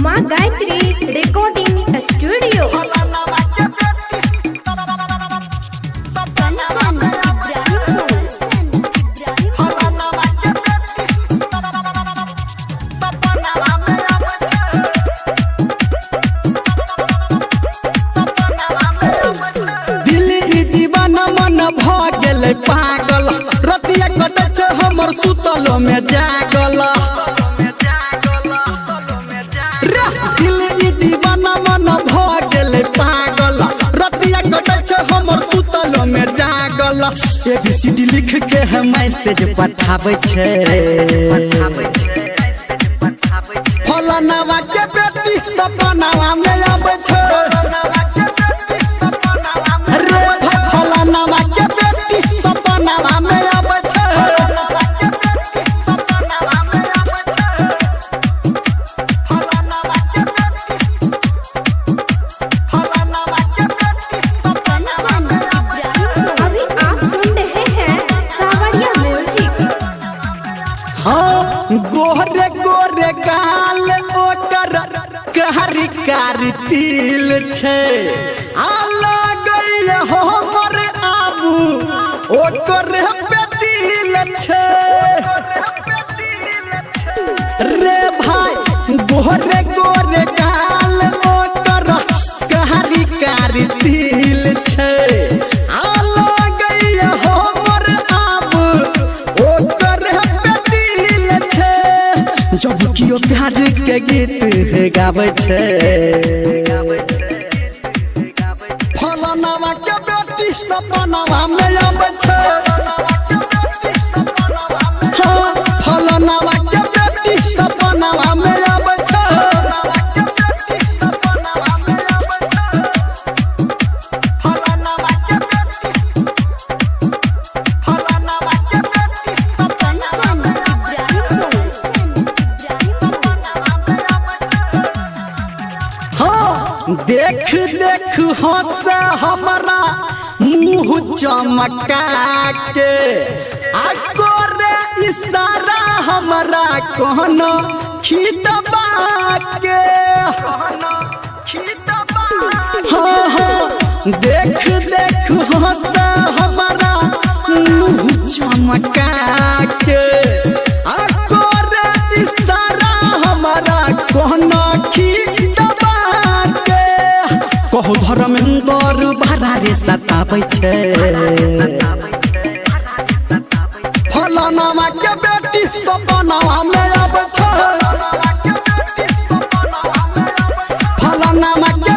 माँ Gayatri recording studio. पागल रतिया कटे हमर सुतलो में जागल दिल दीवाना मन भगल पागल रतिया कटे हमर सुतलो में जागल ABCD लिख के हम मैसेज पठाबै छे फलानावा के बेटी सपनावा में आबै छे रे भाई फलानावा के बेटी सपनावा में आबै छे अभी आप सुन रहे हैं सावरिया म्यूजिक। हाँ गोरे गोरे गाल ओकर कहरी कारी तिल छे आला गई हमर आबू ओकर पे दिल छे रे भाई गोरे गोरे गाल ओकर कहरी कारी तिल छे आला गई हमर आबू ओकर पे दिल छे जब कियो प्यार के गीत गाबै छे फलानावा के बेटी सपनावा में आबै छे हाँ फलानावा के बेटी सपनावा में आबै छे देख देख हंस हमारा मुँह चमका के आकोरे इशारा हमारा कहनो खिदबा के हाँ हाँ देख देख हंस हमारा मुँह चमका के आकोरे इशारा हमारा कहनो कहो धर्मेंद्र भाड़ा रे सताबै छे फलानावा के बेटी सपनावा में आबै छे फलानावा के